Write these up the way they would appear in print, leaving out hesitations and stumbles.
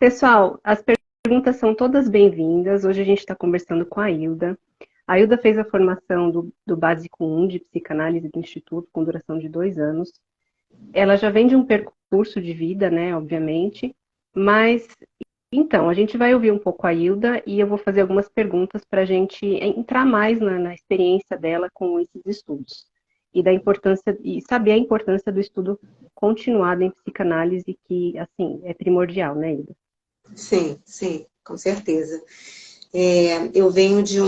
Pessoal, as perguntas são todas bem-vindas. Hoje a gente está conversando com a Hilda. A Hilda fez a formação do Básico 1 de Psicanálise do Instituto, com duração de 2 anos. Ela já vem de um percurso de vida, né, obviamente. Mas, então, a gente vai ouvir um pouco a Hilda e eu vou fazer algumas perguntas para a gente entrar mais na experiência dela com esses estudos. E da importância, e saber a importância do estudo continuado em psicanálise, que, assim, é primordial, né, Hilda? Sim, sim, com certeza. Eu venho de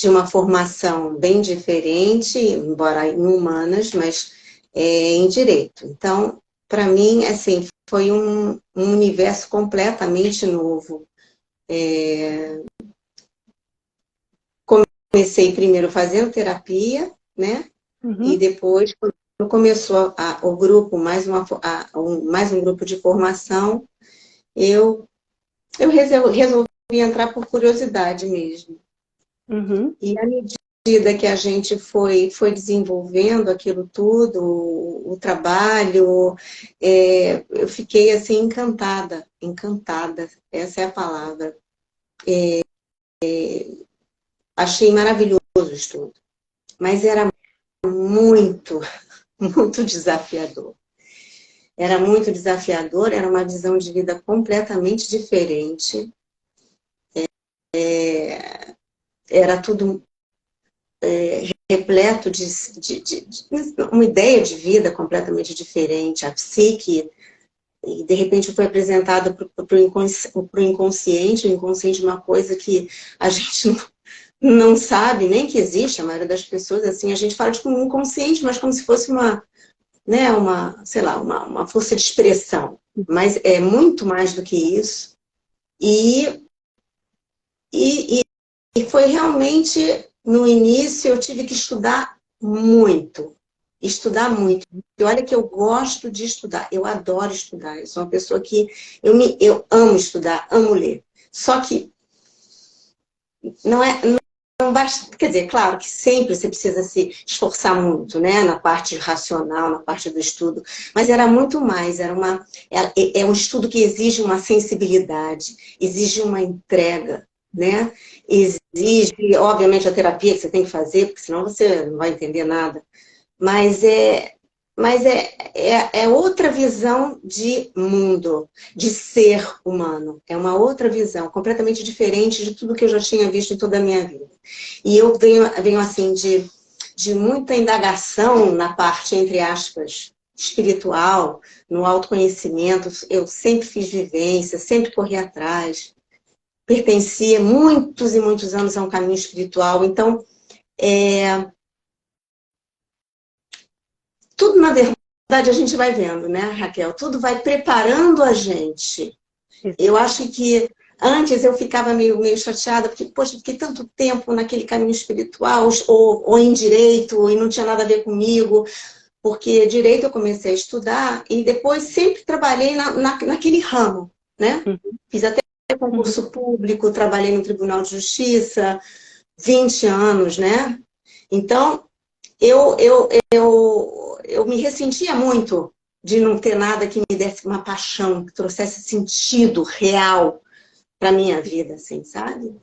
uma formação bem diferente, embora em humanas, mas em direito. Então, para mim, assim, foi um universo completamente novo. Comecei primeiro fazendo terapia, né? E Uhum. depois, quando começou o grupo, mais um grupo de formação, eu resolvi entrar por curiosidade mesmo. Uhum. E à medida que a gente foi desenvolvendo aquilo tudo, o trabalho, eu fiquei assim encantada, essa é a palavra. Achei maravilhoso o estudo, mas era muito, muito desafiador. Era muito desafiador, era uma visão de vida completamente diferente. Era tudo repleto de uma ideia de vida completamente diferente. A psique, e de repente foi apresentado para o inconsciente. O inconsciente é uma coisa que a gente não sabe nem que existe. A maioria das pessoas, assim, a gente fala de como inconsciente, mas como se fosse né, sei lá, uma força de expressão. Mas é muito mais do que isso. E, e, e foi realmente, no início, eu tive que estudar muito. Estudar muito. E olha que eu gosto de estudar, eu adoro estudar. Eu sou uma pessoa que eu amo estudar, amo ler. Só que não basta, quer dizer, claro que sempre você precisa se esforçar muito, né, na parte racional, na parte do estudo, mas era muito mais, é um estudo que exige uma sensibilidade, exige uma entrega, né, exige, obviamente, a terapia que você tem que fazer, porque senão você não vai entender nada, mas é outra visão de mundo, de ser humano. É uma outra visão, completamente diferente de tudo que eu já tinha visto em toda a minha vida. E eu venho assim, de muita indagação na parte, entre aspas, espiritual, no autoconhecimento. Eu sempre fiz vivência, sempre corri atrás. Pertencia muitos e muitos anos a um caminho espiritual. Então, tudo, na verdade, a gente vai vendo, né, Raquel? Tudo vai preparando a gente. Eu acho que antes eu ficava meio chateada, porque, poxa, fiquei tanto tempo naquele caminho espiritual, ou em direito, e não tinha nada a ver comigo, porque direito eu comecei a estudar, e depois sempre trabalhei naquele ramo, né? Uhum. Fiz até Uhum. concurso público, trabalhei no Tribunal de Justiça, 20 anos, né? Então, eu me ressentia muito de não ter nada que me desse uma paixão, que trouxesse sentido real para minha vida, assim, sabe?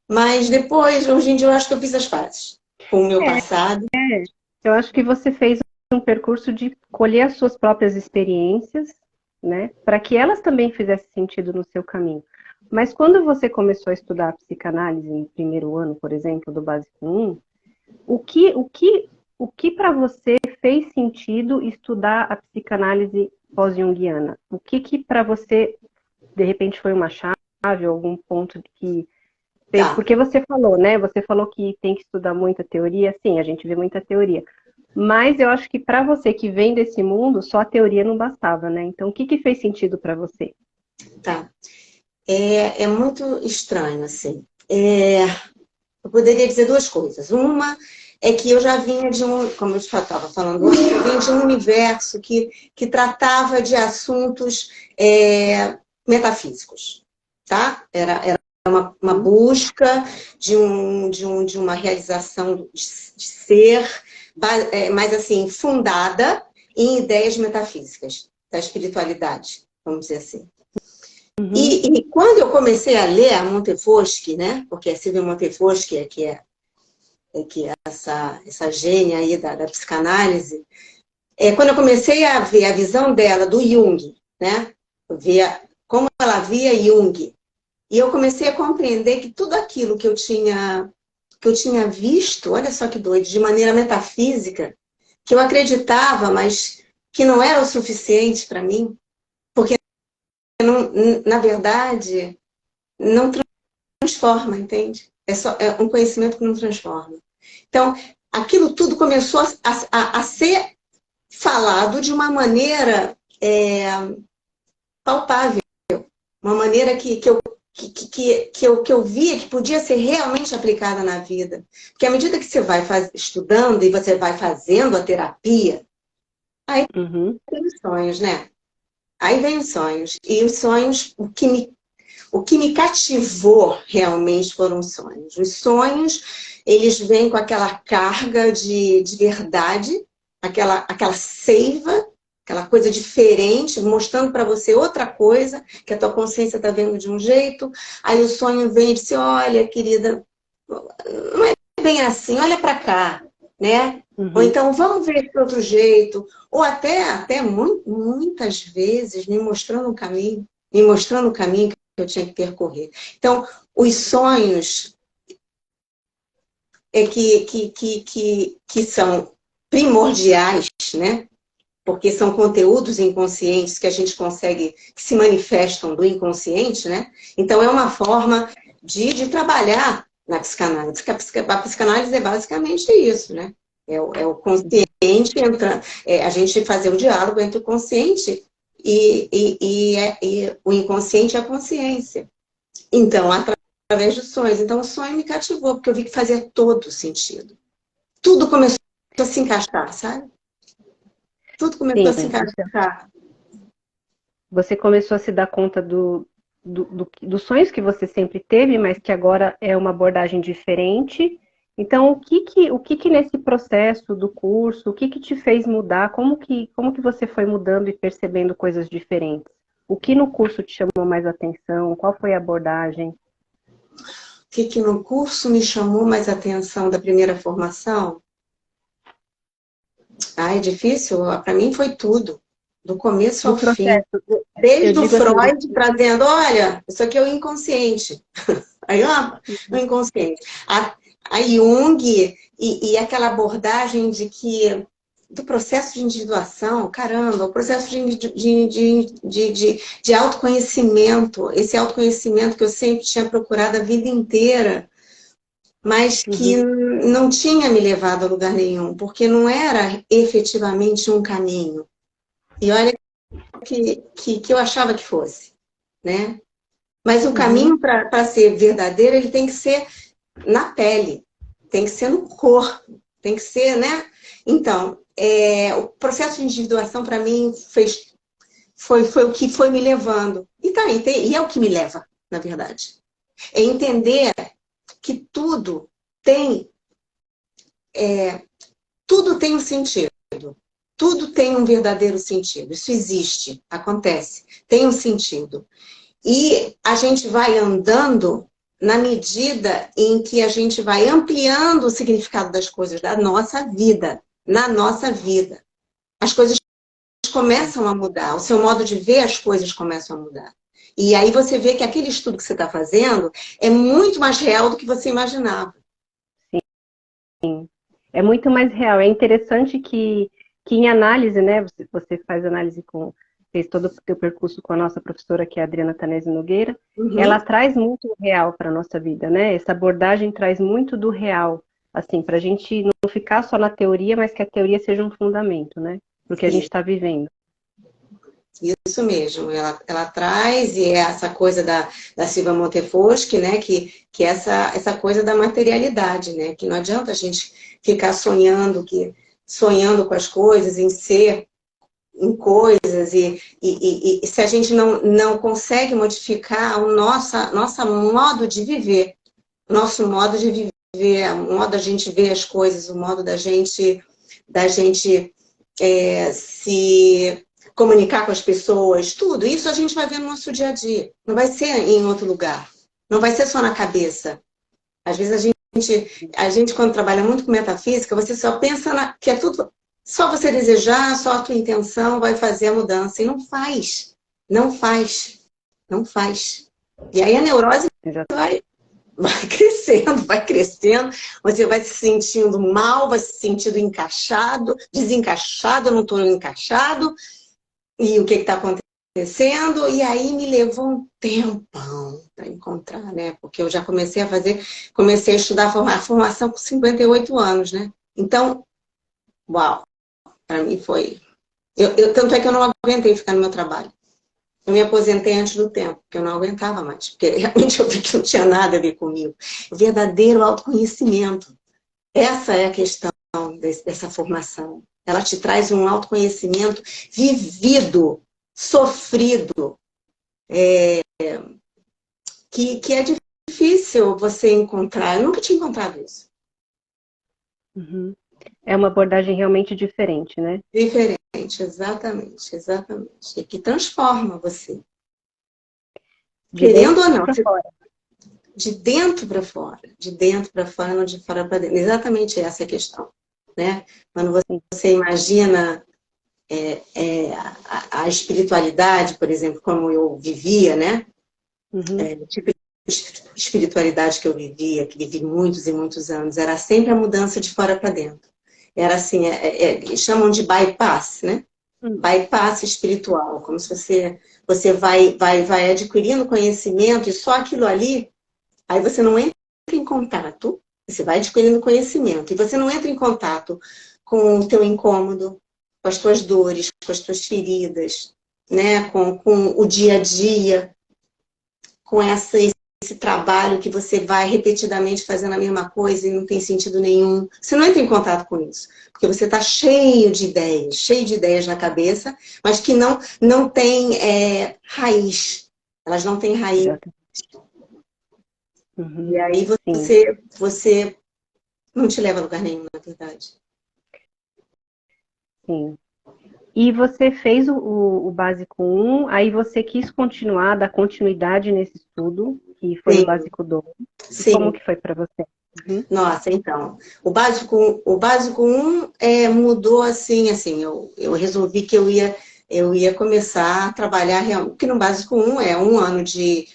Mas depois, hoje em dia, eu acho que eu fiz as pazes com o meu É, passado. eu acho que você fez um percurso de colher as suas próprias experiências, né, para que elas também fizessem sentido no seu caminho. Mas quando você começou a estudar a psicanálise no primeiro ano, por exemplo, do Básico 1, o que, o que, o que para você fez sentido estudar a psicanálise pós-junguiana? O que para você, de repente, foi uma chave, algum ponto que fez? Tá, Porque você falou, né? Você falou que tem que estudar muita teoria. Sim, a gente vê muita teoria. Mas eu acho que para você que vem desse mundo, só a teoria não bastava, né? Então, o que fez sentido para você? tá. É muito estranho, assim. Eu poderia dizer duas coisas. Uma é que eu já vinha como eu já estava falando antes, eu vinha de um universo que tratava de assuntos metafísicos, tá? Era uma busca de uma realização de ser, mas assim, fundada em ideias metafísicas da espiritualidade. vamos dizer assim. Uhum. E quando eu comecei a ler a Montefoschi, né, porque a Silvia Montefoschi que é essa gênia aí da psicanálise, quando eu comecei a ver a visão dela do Jung, né, ver como ela via Jung, e eu comecei a compreender que tudo aquilo que eu tinha visto, olha só que doido, de maneira metafísica, que eu acreditava, mas que não era o suficiente para mim, porque não, na verdade não transforma, entende? É um conhecimento que não transforma. Então, aquilo tudo começou a ser falado de uma maneira palpável, uma maneira que eu via que podia ser realmente aplicada na vida. Porque à medida que você vai estudando e você vai fazendo a terapia, aí vem os sonhos, né? Aí vem os sonhos. E os sonhos, o que me cativou realmente foram os sonhos. Os sonhos, eles vêm com aquela carga de verdade, aquela seiva, aquela coisa diferente, mostrando para você outra coisa, que a tua consciência está vendo de um jeito. Aí o sonho vem e diz, olha, querida, não é bem assim, olha para cá, né? Ou então, vamos ver de outro jeito. Ou até muitas vezes me mostrando o caminho que eu tinha que percorrer. Então, os sonhos que são primordiais, né? Porque são conteúdos inconscientes que a gente consegue, que se manifestam do inconsciente, né? Então, é uma forma de trabalhar na psicanálise. A psicanálise é basicamente isso, né? É o consciente entrando, a gente fazer o diálogo entre o consciente e o inconsciente e a consciência. Então, através dos sonhos. Então, o sonho me cativou, porque eu vi que fazia todo sentido. Tudo começou a se encaixar, sabe? Tudo começou a se encaixar. Você começou a se dar conta dos sonhos que você sempre teve, mas que agora é uma abordagem diferente. Então, o que nesse processo do curso, o que te fez mudar? Como que você foi mudando e percebendo coisas diferentes? O que no curso te chamou mais atenção? Qual foi a abordagem? O que no curso me chamou mais atenção da primeira formação? É difícil? Para mim foi tudo. Do começo ao fim. Desde o Freud assim, trazendo, olha, isso aqui é o inconsciente. Aí, ó, o inconsciente. A Jung e aquela abordagem do processo de individuação, caramba, o processo de autoconhecimento, esse autoconhecimento que eu sempre tinha procurado a vida inteira, mas que não tinha me levado a lugar nenhum, porque não era efetivamente um caminho. E olha que eu achava que fosse, né? Mas o caminho para ser verdadeiro, ele tem que ser na pele, tem que ser no corpo, tem que ser, né? Então, o processo de individuação, para mim, foi o que foi me levando. E é o que me leva, na verdade. É entender que tudo tem um sentido. Tudo tem um verdadeiro sentido. Isso existe, acontece, tem um sentido. E a gente vai andando na medida em que a gente vai ampliando o significado das coisas da nossa vida, na nossa vida. As coisas começam a mudar, o seu modo de ver as coisas começa a mudar. E aí você vê que aquele estudo que você está fazendo é muito mais real do que você imaginava. Sim, é muito mais real. É interessante que em análise, né, você faz análise fez todo o seu percurso com a nossa professora, que é a Adriana Tanese Nogueira, ela traz muito o real para a nossa vida, né? Essa abordagem traz muito do real, assim, para a gente não ficar só na teoria, mas que a teoria seja um fundamento, né? Pro que a gente está vivendo. Isso mesmo, ela traz, e é essa coisa da Silvia Montefoschi, né, que é essa coisa da materialidade, né, que não adianta a gente ficar sonhando com as coisas, em coisas, e se a gente não consegue modificar o nosso modo de viver, o modo da gente ver as coisas, o modo da gente se comunicar com as pessoas, tudo. Isso a gente vai ver no nosso dia a dia. Não vai ser em outro lugar. Não vai ser só na cabeça. Às vezes a gente quando trabalha muito com metafísica, você só pensa que é tudo... Só você desejar, só a tua intenção vai fazer a mudança. E não faz. Não faz. Não faz. E aí a neurose vai crescendo, vai crescendo. Você vai se sentindo mal, vai se sentindo encaixado, desencaixado, eu não estou encaixado. E o que está acontecendo? E aí me levou um tempão para encontrar, né? Porque eu já comecei a estudar a formação com 58 anos, né? Então, uau, para mim foi... tanto é que eu não aguentei ficar no meu trabalho. Eu me aposentei antes do tempo, porque eu não aguentava mais. Porque realmente eu vi que não tinha nada a ver comigo. O verdadeiro autoconhecimento. Essa é a questão dessa formação. Ela te traz um autoconhecimento vivido, sofrido, que é difícil você encontrar. Eu nunca tinha encontrado isso. Uhum. É uma abordagem realmente diferente, né? Diferente, exatamente, exatamente. E que transforma você. De Querendo ou dentro não. para fora. De dentro para fora. De dentro para fora, não de fora para dentro. Exatamente essa é a questão. Né? Quando você imagina a espiritualidade, por exemplo, como eu vivia, né? Uhum. O tipo de espiritualidade que eu vivia, que vivi muitos e muitos anos, era sempre a mudança de fora para dentro. Era assim, chamam de bypass, né? Bypass espiritual, como se você vai adquirindo conhecimento e só aquilo ali, aí você não entra em contato, você vai adquirindo conhecimento, e você não entra em contato com o teu incômodo, com as tuas dores, com as tuas feridas, né? com o dia a dia, com esse trabalho que você vai repetidamente fazendo a mesma coisa e não tem sentido nenhum. Você não entra em contato com isso, porque você está cheio de ideias na cabeça, mas que não tem raiz. Elas não têm raiz. Uhum. E aí você não te leva a lugar nenhum, na verdade. Sim. E você fez o Básico 1, aí você quis continuar, dar continuidade nesse estudo, que foi o Básico 2. E como que foi para você? Uhum. Nossa, então, o básico 1 mudou assim, eu resolvi que eu ia começar a trabalhar realmente, porque no básico 1 é um ano de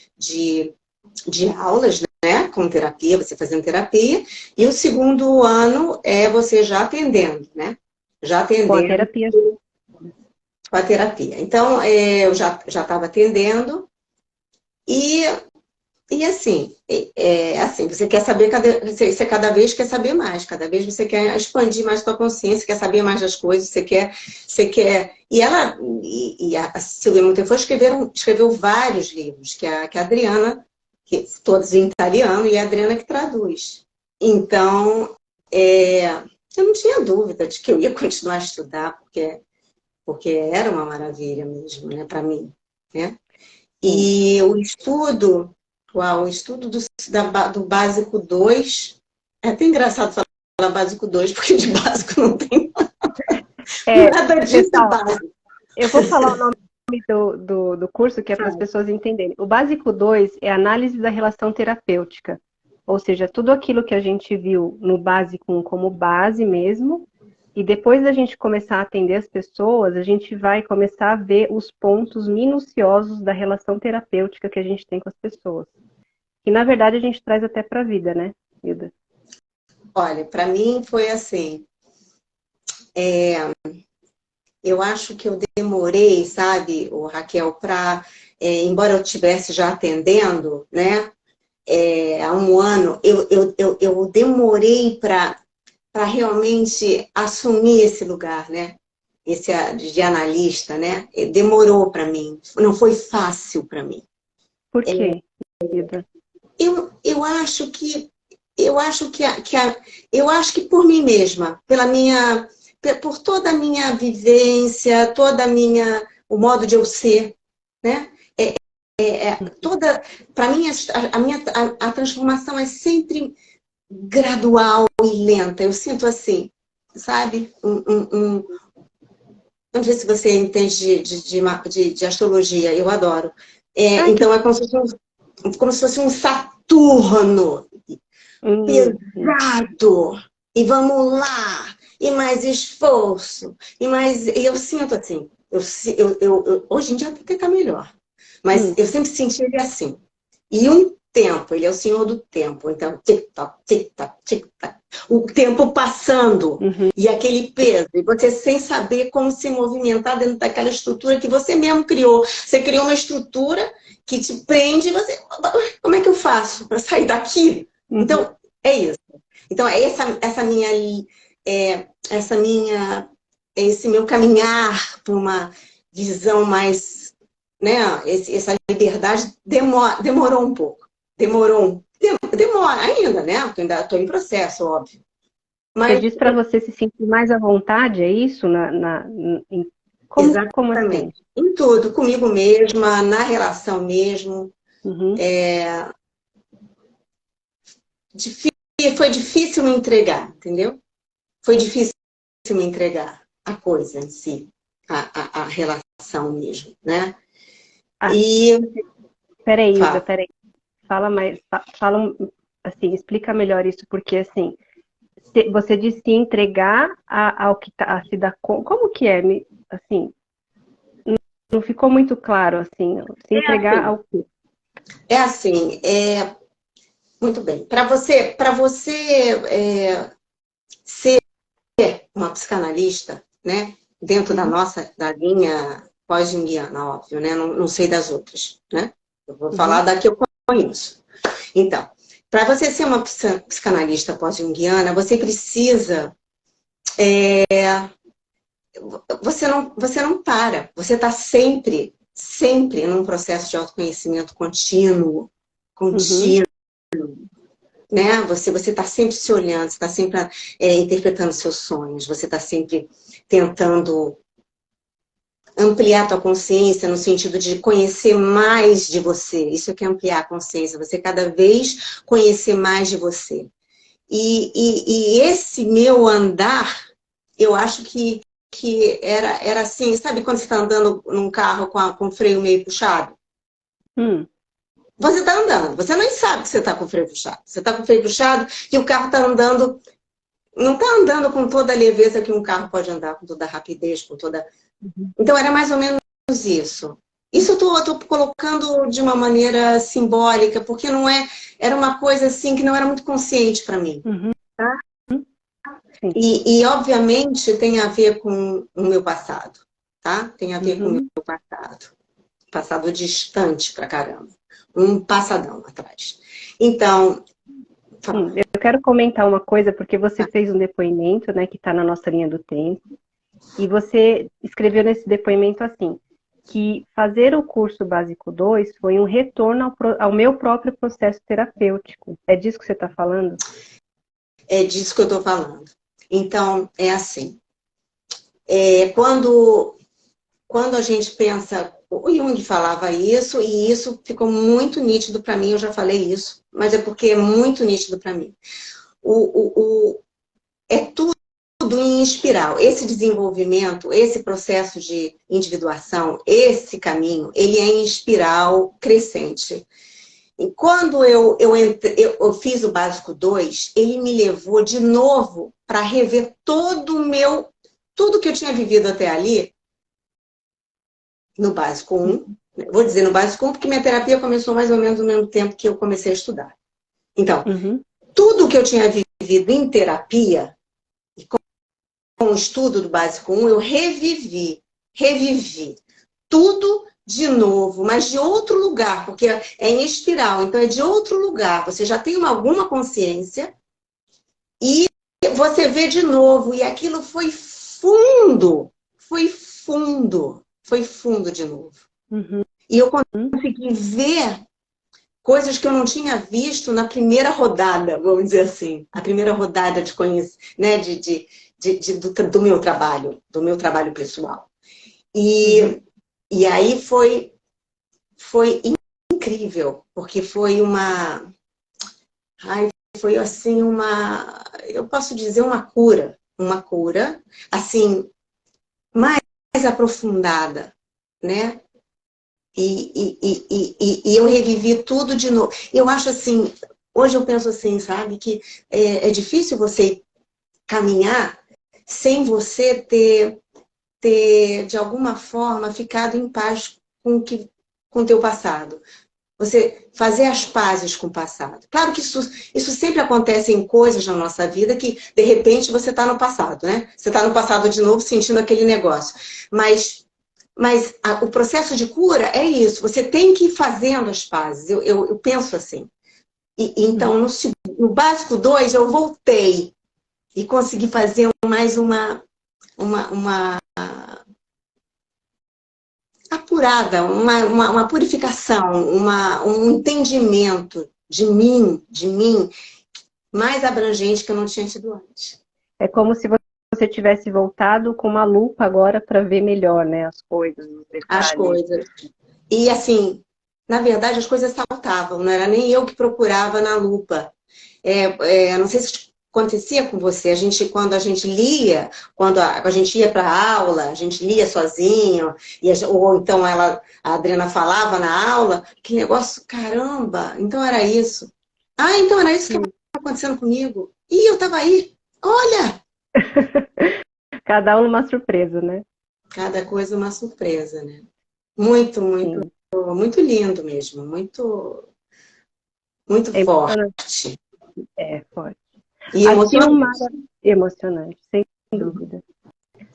aulas, né, com terapia, você fazendo terapia, e o segundo ano é você já atendendo, né? Já atendendo. Com a terapia. Com a terapia. Então, eu já estava atendendo, e assim, você quer saber, você cada vez quer saber mais, cada vez você quer expandir mais sua consciência, quer saber mais das coisas, você quer... E a Silvia Montefiore escreveu vários livros, que a Adriana, todos em italiano, e a Adriana que traduz. Então, eu não tinha dúvida de que eu ia continuar a estudar, porque era uma maravilha mesmo, né, para mim, né? E o estudo do Básico 2, é até engraçado falar Básico 2, porque de básico não tem nada disso básico. Eu vou falar o nome do curso, que é para as pessoas entenderem. O Básico 2 é análise da relação terapêutica, ou seja, tudo aquilo que a gente viu no Básico 1 como base mesmo, e depois da gente começar a atender as pessoas, a gente vai começar a ver os pontos minuciosos da relação terapêutica que a gente tem com as pessoas. E, na verdade, a gente traz até para a vida, né, Hilda? Olha, para mim foi assim. Eu acho que eu demorei, sabe, Raquel, embora eu estivesse já atendendo, né, há um ano, eu demorei para realmente assumir esse lugar, né? Esse de analista, né? Demorou para mim, não foi fácil para mim. Por quê? Eu acho que por mim mesma, por toda a minha vivência, o modo de eu ser, né? Para mim a transformação é sempre gradual e lenta. Eu sinto assim, sabe? Não sei se você entende de astrologia, eu adoro. Ai, Então, é como se fosse um Saturno hum. pesado. E vamos lá. E mais esforço. E eu sinto assim. Hoje em dia até está melhor. Mas Hum. eu sempre senti ele assim. E um tempo, ele é o senhor do tempo. Então, tic-tac, tic-tac, tic-tac. O tempo passando. Uhum. E aquele peso. E você sem saber como se movimentar dentro daquela estrutura que você mesmo criou. Você criou uma estrutura que te prende e você... Como é que eu faço para sair daqui? Uhum. Então, é isso. Então, é esse meu caminhar para uma visão mais, né, essa liberdade demorou um pouco. Demora ainda, né? Porque ainda estou em processo, óbvio. Você Mas, diz para você se sentir mais à vontade, é isso? Como assim? exatamente, em tudo, comigo mesma, na relação mesmo. Uhum. Foi difícil me entregar, entendeu? Foi difícil me entregar a coisa em si, a relação mesmo, né? Ah, E peraí, Hilda, fala, peraí. Fala mais, fala assim, explica melhor isso, porque assim, você disse se entregar ao que tá, a se dar como que é? Assim, não ficou muito claro, assim, se é entregar assim, ao quê? muito bem. Para você ser uma psicanalista, né? Dentro Uhum. da linha pós-junguiana, óbvio, né? Não sei das outras, né? Eu vou falar Uhum. da que eu conheço. Então, para você ser uma psicanalista pós-junguiana, você precisa você não para. Você está sempre num processo de autoconhecimento contínuo, Uhum. contínuo, né? Você está sempre se olhando, você está sempre interpretando seus sonhos, você está sempre tentando ampliar a tua consciência no sentido de conhecer mais de você. Isso é que é ampliar a consciência, você cada vez conhecer mais de você. E esse meu andar, eu acho que era assim, sabe quando você está andando num carro com o freio meio puxado? Hum. Você está andando, você nem sabe que você está com o freio puxado. Você está com o freio puxado e o carro está andando, não está andando com toda a leveza que um carro pode andar, com toda a rapidez, com toda. Uhum. Então era mais ou menos isso. Isso eu tô colocando de uma maneira simbólica, porque não era uma coisa assim que não era muito consciente para mim. Uhum. Tá? Sim. Obviamente, tem a ver com o meu passado, tá? Tem a ver com o Uhum. meu passado. Passado distante pra caramba. Um passadão atrás. Então, fala. Eu quero comentar uma coisa, porque você fez um depoimento, né, que está na nossa linha do tempo, e você escreveu nesse depoimento assim, que fazer o curso básico 2 foi um retorno ao meu próprio processo terapêutico. É disso que você está falando? É disso que eu tô falando. Então, é assim. Quando a gente pensa, o Jung falava isso, e isso ficou muito nítido para mim, eu já falei isso, mas é porque é muito nítido para mim. É tudo em espiral. Esse desenvolvimento, esse processo de individuação, esse caminho, ele é em espiral crescente. E quando eu fiz o básico 2, ele me levou de novo para rever tudo que eu tinha vivido até ali, no básico 1. Vou dizer no básico 1, porque minha terapia começou mais ou menos no mesmo tempo que eu comecei a estudar. Então, Uhum. tudo que eu tinha vivido em terapia, com o estudo do básico 1, eu revivi tudo de novo, mas de outro lugar, porque é em espiral, então é de outro lugar. Você já tem alguma consciência e você vê de novo, e aquilo foi fundo de novo. Uhum. E eu consegui ver coisas que eu não tinha visto na primeira rodada, vamos dizer assim, a primeira rodada de conhecer, né, do meu trabalho pessoal. Uhum. E aí foi incrível, porque foi assim eu posso dizer uma cura, assim, mais aprofundada, né? E eu revivi tudo de novo. Eu acho assim, hoje eu penso assim, sabe, que é difícil você caminhar sem você ter de alguma forma, ficado em paz com o teu passado. Você fazer as pazes com o passado. Claro que isso sempre acontece em coisas na nossa vida que, de repente, você está no passado, né? Você está no passado de novo, sentindo aquele negócio. Mas o processo de cura é isso. Você tem que ir fazendo as pazes. Eu penso assim. Então, no básico 2, eu voltei e consegui fazer mais uma apurada, uma purificação, um entendimento de mim, mais abrangente que eu não tinha tido antes. É como se você tivesse voltado com uma lupa agora para ver melhor, né, as coisas, os detalhes. As coisas. E assim, na verdade, as coisas saltavam, não era nem eu que procurava na lupa. Não sei se acontecia com você, quando a gente lia, quando a gente ia para a aula, a gente lia sozinho, ou então a Adriana falava na aula, que negócio, caramba, então era isso. Ah, então era isso que estava acontecendo comigo. E eu estava aí, olha! Cada um uma surpresa, né? Cada coisa uma surpresa, né? Muito, muito, muito lindo mesmo, muito, muito forte. Forte. E emocionante, sem dúvida.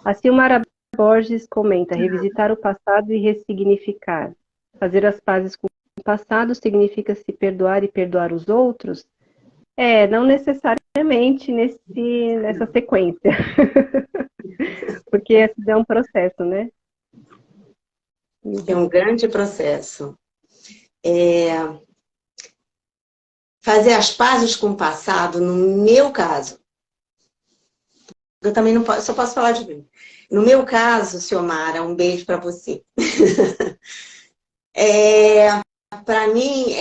A Silmara Borges comenta: revisitar o passado e ressignificar. Fazer as pazes com o passado significa se perdoar e perdoar os outros? Não necessariamente nessa sequência. Porque esse é um processo, né? É um grande processo. Fazer as pazes com o passado, no meu caso, eu também não posso, só posso falar de mim. No meu caso, Silmara, um beijo para você. Para mim,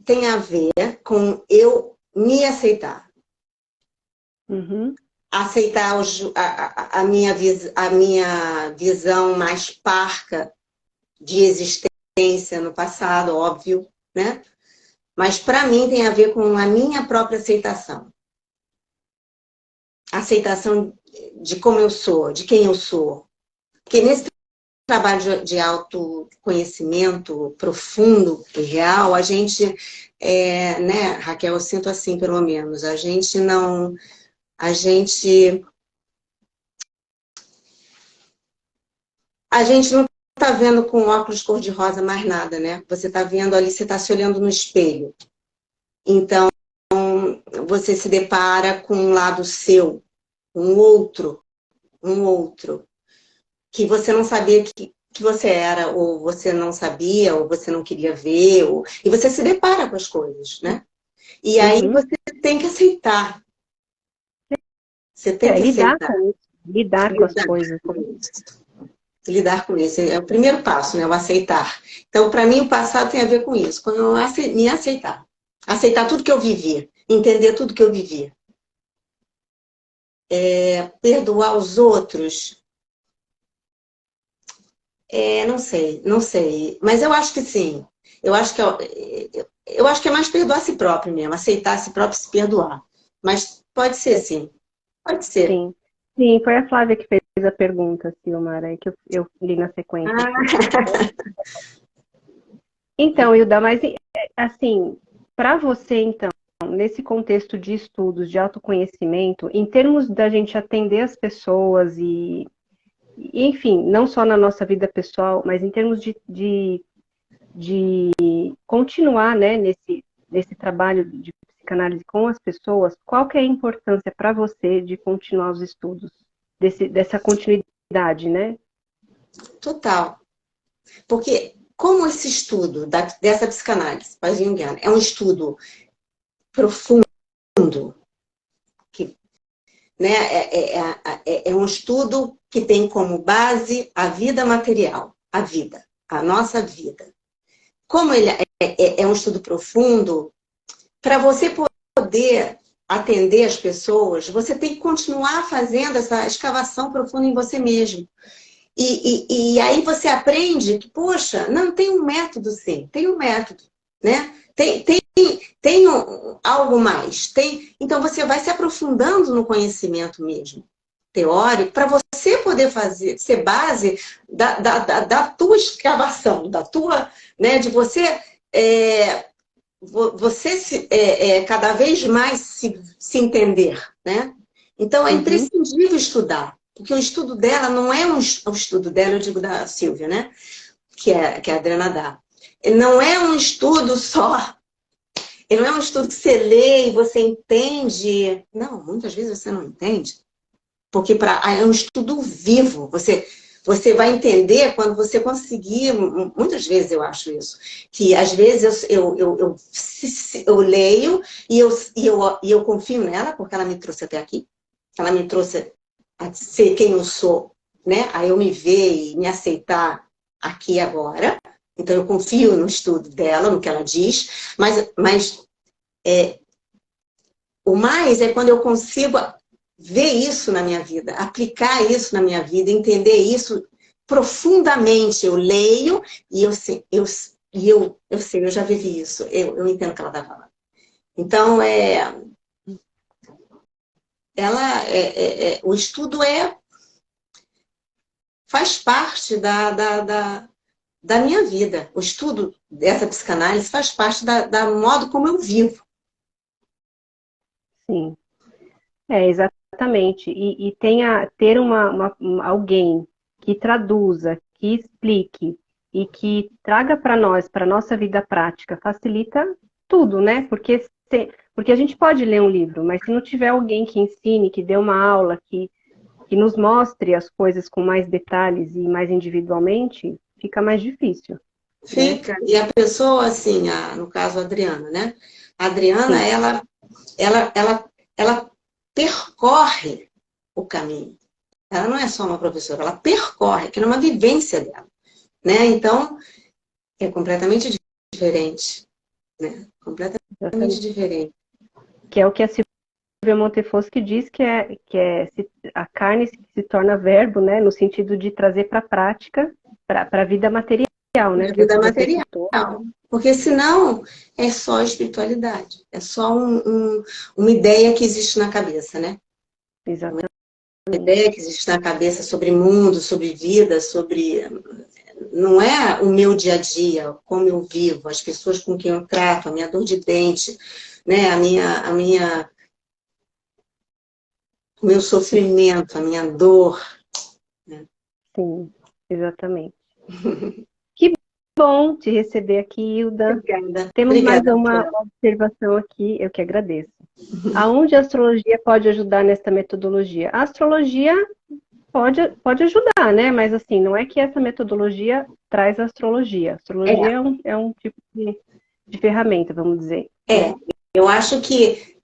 tem a ver com eu me aceitar. Uhum. Aceitar a minha visão mais parca de existência no passado, óbvio, né? Mas para mim tem a ver com a minha própria aceitação. Aceitação de como eu sou, de quem eu sou. Porque nesse trabalho de autoconhecimento profundo e real, a gente, né, Raquel, eu sinto assim, pelo menos, a gente não está vendo com óculos cor-de-rosa mais nada, né? Você está vendo ali, você está se olhando no espelho. Então, você se depara com um lado seu, um outro, que você não sabia que você era, ou você não sabia, ou você não queria ver, e você se depara com as coisas, né? E aí você tem que aceitar. Você tem que aceitar. Lidar com as coisas. Lidar com isso. É o primeiro passo, né? O aceitar. Então, para mim, o passado tem a ver com isso. Quando eu me aceitar. Aceitar tudo que eu vivi. Entender tudo que eu vivi. Perdoar os outros. Não sei. Mas eu acho que sim. Eu acho que é mais perdoar a si próprio mesmo. Aceitar a si próprio e se perdoar. Mas pode ser, sim. Pode ser. Sim, foi a Flávia que fez a pergunta, Silmara, que eu li na sequência. Então, Hilda, mas assim, para você, então, nesse contexto de estudos, de autoconhecimento, em termos da gente atender as pessoas e enfim, não só na nossa vida pessoal, mas em termos de continuar, né, nesse trabalho de psicanálise com as pessoas, qual que é a importância para você de continuar os estudos, dessa continuidade, né? Total. Porque como esse estudo dessa psicanálise junguiana é um estudo profundo, que, né, é um estudo que tem como base a vida material, a nossa vida. Como ele é um estudo profundo, para você poder atender as pessoas, você tem que continuar fazendo essa escavação profunda em você mesmo. E aí você aprende que, poxa, não, tem um método sim, tem um método, né? Tem algo mais. Então você vai se aprofundando no conhecimento mesmo, teórico, para você poder ser base da tua escavação, da tua, né, de você cada vez mais se entender, né? Então é imprescindível estudar, porque o estudo dela não é o estudo dela, eu digo da Silvia, né? Que a Adriana dá. Não é um estudo só. Ele não é um estudo que você lê e você entende. Não, muitas vezes você não entende. Porque é um estudo vivo. Você vai entender quando você conseguir. Muitas vezes eu acho isso. Que às vezes eu leio e eu confio nela, porque ela me trouxe até aqui. Ela me trouxe a ser quem eu sou, né? A eu me ver e me aceitar aqui e agora. Então eu confio no estudo dela, no que ela diz, mas o mais é quando eu consigo ver isso na minha vida, aplicar isso na minha vida, entender isso profundamente. Eu leio e eu sei, eu já vivi isso, eu entendo o que ela está falando. Então, o estudo faz parte da minha vida. O estudo dessa psicanálise faz parte da modo como eu vivo. Sim, exatamente. E ter alguém que traduza, que explique e que traga para nós, para nossa vida prática, facilita tudo, né? Porque a gente pode ler um livro, mas se não tiver alguém que ensine, que dê uma aula, que nos mostre as coisas com mais detalhes e mais individualmente, fica mais difícil. Fica, né? E a pessoa, assim, no caso a Adriana, né? A Adriana, ela percorre o caminho. Ela não é só uma professora, ela percorre, que é uma vivência dela, né? Então, é completamente diferente, né? Completamente diferente. Que é o que a Silvia Montefoschi diz que a carne se torna verbo, né? No sentido de trazer para a prática, para a vida material, né? A vida material. Porque senão é só espiritualidade. É só uma ideia que existe na cabeça, né? Exatamente. Uma ideia que existe na cabeça sobre mundo, sobre vida, sobre... Não é o meu dia a dia, como eu vivo, as pessoas com quem eu trato, a minha dor de dente, né? O meu sofrimento, a minha dor. Né? Sim, exatamente. Que bom te receber aqui, Hilda. Obrigada. Temos Obrigada, mais uma observação aqui, eu que agradeço. Aonde a astrologia pode ajudar nesta metodologia? A astrologia pode ajudar, né? Mas assim, não é que essa metodologia traz a astrologia. A astrologia é um tipo de ferramenta, vamos dizer. Eu acho que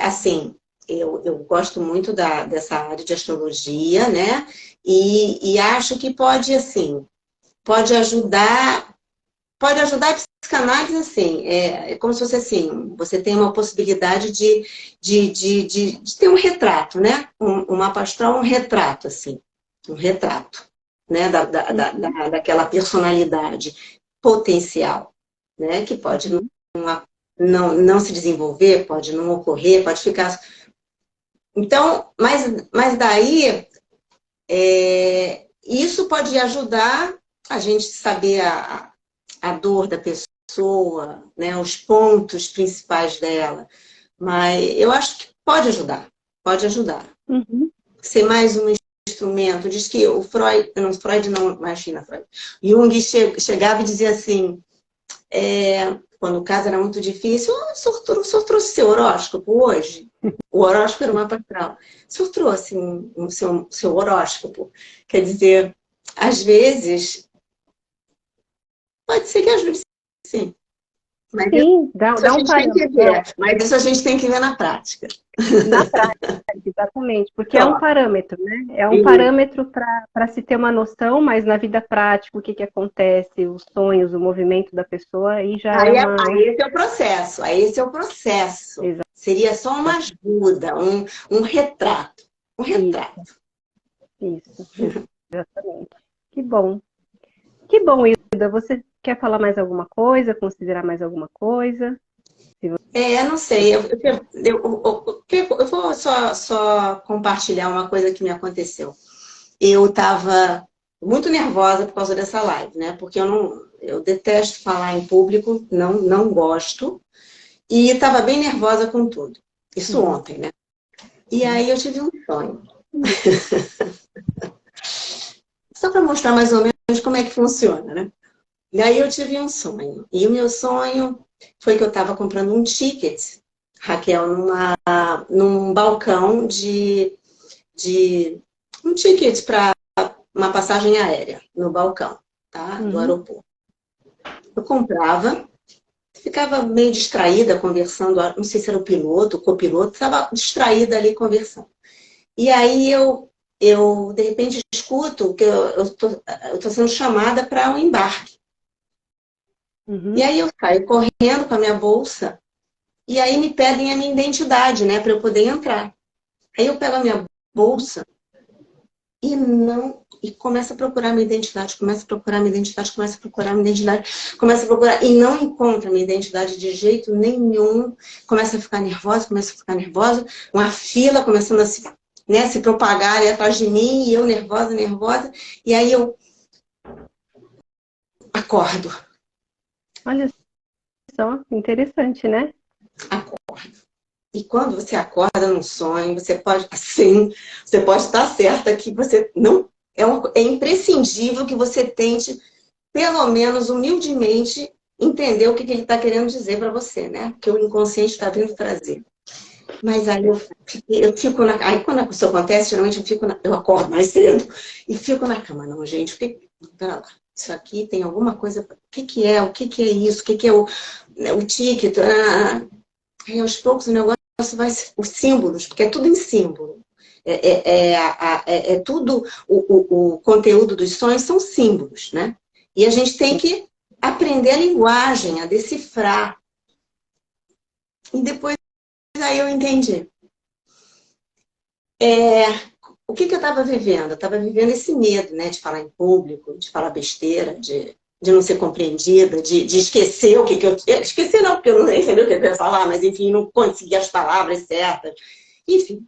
assim, eu gosto muito dessa área de astrologia, né? E acho que pode, assim, pode ajudar a psicanálise, assim, é como se fosse assim, você tem uma possibilidade de ter um retrato, né? Um mapa astral, um retrato, assim, um retrato, né? Daquela personalidade potencial, né? Que pode não se desenvolver, pode não ocorrer, pode ficar... Então, mas daí, isso pode ajudar a gente saber a dor da pessoa, né, os pontos principais dela. Mas eu acho que pode ajudar, pode ajudar. Ser mais um instrumento. Diz que o Freud não, imagina, Freud. Jung chegava e dizia assim, quando o caso era muito difícil, o senhor trouxe seu horóscopo hoje? O horóscopo era uma astral. O senhor trouxe seu horóscopo? Quer dizer, às vezes, pode ser que ajude, sim. Mas sim, dá um parâmetro. Mas isso a gente tem que ver na prática. Na prática, exatamente, porque é um parâmetro, né? É um parâmetro para se ter uma noção, mas na vida prática, o que acontece, os sonhos, o movimento da pessoa, aí já aí esse é o processo. Exato. Seria só uma ajuda, um retrato. Um retrato. Isso, exatamente. Que bom. Que bom, Hilda. Você quer falar mais alguma coisa? Considerar mais alguma coisa? Não sei, eu vou só compartilhar uma coisa que me aconteceu. Eu estava muito nervosa por causa dessa live, né? Porque eu detesto falar em público, não gosto. E estava bem nervosa com tudo. Isso ontem, né? E aí eu tive um sonho. Só para mostrar mais ou menos como é que funciona, né? E aí eu tive um sonho. E o meu sonho foi que eu estava comprando um ticket, Raquel, num balcão de um ticket para uma passagem aérea, no balcão, tá? Do aeroporto. Eu comprava, ficava meio distraída conversando, não sei se era o piloto, o copiloto, estava distraída ali conversando. E aí eu de repente escuto que eu tô sendo chamada para um embarque. E aí eu saio correndo com a minha bolsa e aí me pedem a minha identidade, né, para eu poder entrar. Aí eu pego a minha bolsa e começo a procurar minha identidade, começo a procurar minha identidade, começo a procurar minha identidade, começo a procurar e não encontro minha identidade de jeito nenhum. Começo a ficar nervosa, uma fila começando a se propagar ali atrás de mim e eu nervosa, e aí eu acordo. Olha só, interessante, né? Acordo. E quando você acorda num sonho, você pode estar certa que você não é imprescindível que você tente, pelo menos humildemente, entender o que ele está querendo dizer para você, né? Que o inconsciente está vindo trazer. Mas aí eu fico aí quando isso acontece, geralmente eu acordo mais cedo e fico na cama. Não, gente, pera lá. Isso aqui tem alguma coisa. O que é? O que é isso? O que é o ticket? Aí aos poucos o negócio vai. Os símbolos, porque é tudo em símbolo. Tudo. O conteúdo dos sonhos são símbolos, né? E a gente tem que aprender a linguagem, a decifrar. E depois aí eu entendi. O que eu estava vivendo? Eu estava vivendo esse medo, né, de falar em público, de falar besteira, de não ser compreendida, de esquecer o que eu... Esquecer não, porque eu não nem sabia o que eu ia falar, mas enfim, não conseguia as palavras certas. Enfim.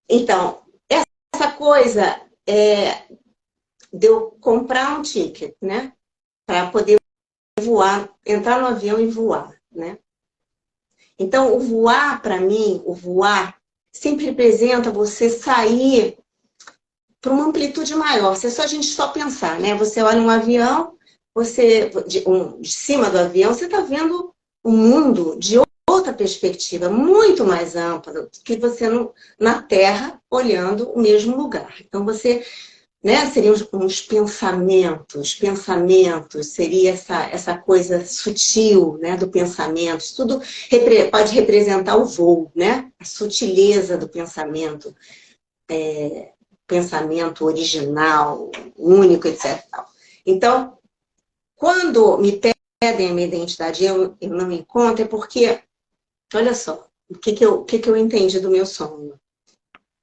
Então, essa coisa de eu comprar um ticket, né, para poder voar, entrar no avião e voar, né? Então, o voar, para mim, sempre representa você sair para uma amplitude maior. Se é só a gente só pensar, né? Você olha um avião, de cima do avião, você está vendo o mundo de outra perspectiva, muito mais ampla do que você na Terra, olhando o mesmo lugar. Então, você... Né? Seriam uns pensamentos, seria essa coisa sutil, né, do pensamento. Isso tudo pode representar o voo, né? A sutileza do pensamento, pensamento original, único, etc. Então, quando me pedem a minha identidade e eu não encontro, é porque, olha só, o que eu entendi do meu sonho.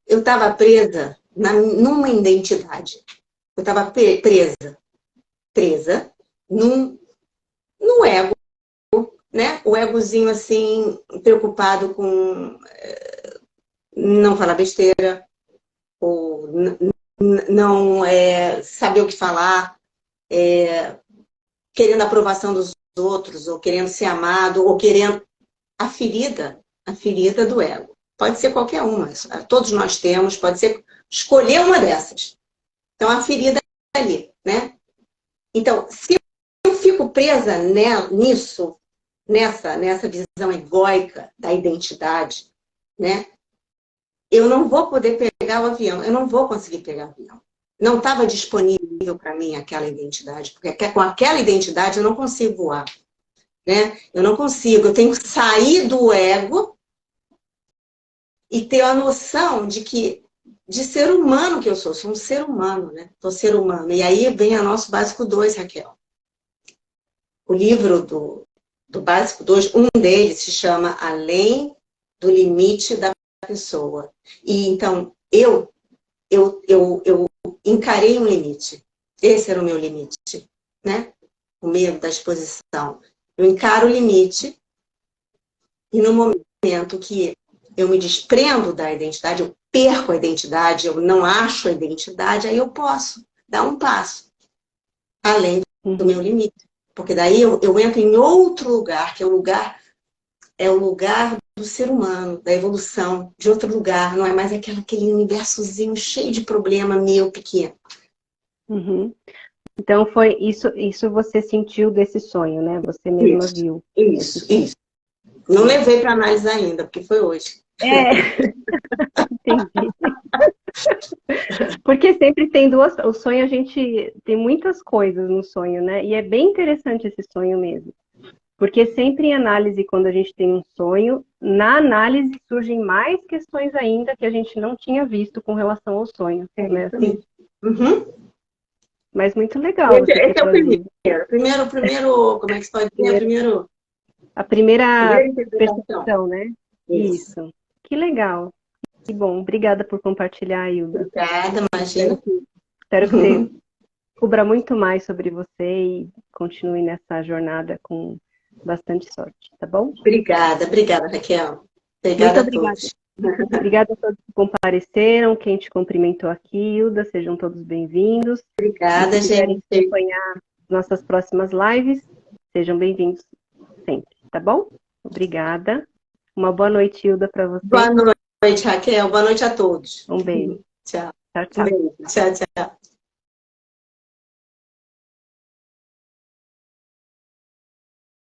Eu estava presa numa identidade. Eu estava presa num ego, né? O egozinho, assim, preocupado com não falar besteira, ou não saber o que falar, querendo a aprovação dos outros, ou querendo ser amado, ou querendo a ferida do ego. Pode ser qualquer uma, todos nós temos, pode ser escolher uma dessas. Então, a ferida é ali, né? Então, se eu fico presa nisso, nessa visão egóica da identidade, né? Eu não vou poder pegar o avião, eu não vou conseguir pegar o avião. Não estava disponível para mim aquela identidade, porque com aquela identidade eu não consigo voar, né? Eu não consigo, eu tenho que sair do ego e ter a noção de ser humano que eu sou um ser humano, né? Sou ser humano. E aí vem o nosso Básico 2, Raquel. O livro do Básico 2, um deles se chama Além do Limite da Pessoa. E então, eu encarei um limite. Esse era o meu limite, né? O medo da exposição. Eu encaro o limite e no momento que eu me desprendo da identidade, eu perco a identidade, eu não acho a identidade, aí eu posso dar um passo além do meu limite. Porque daí eu entro em outro lugar, que é o lugar do ser humano, da evolução, de outro lugar, não é mais aquele universozinho cheio de problema meu pequeno. Uhum. Então foi isso você sentiu desse sonho, né? Você mesma viu. Isso. Não levei para análise ainda, porque foi hoje. Entendi. Porque sempre tem o sonho, a gente tem muitas coisas no sonho, né? E é bem interessante esse sonho mesmo. Porque sempre em análise, quando a gente tem um sonho, na análise surgem mais questões ainda que a gente não tinha visto com relação ao sonho, né? Uhum. Mas muito legal. Esse é o primeiro, como é que se pode dizer? A primeira interpretação. percepção, né? Isso. Que legal. Que bom. Obrigada por compartilhar, Hilda. Obrigada, imagina. Espero que você descubra muito mais sobre você e continue nessa jornada com bastante sorte, tá bom? Obrigada, Raquel. Obrigada a todos. Obrigada a todos que compareceram, quem te cumprimentou aqui, Hilda, sejam todos bem-vindos. Obrigada, se gente. Acompanhar nossas próximas lives, sejam bem-vindos sempre, tá bom? Obrigada. Uma boa noite, Hilda, para você. Boa noite, Raquel. Boa noite a todos. Um beijo. Tchau. Tchau, tchau. Um beijo. Tchau, tchau.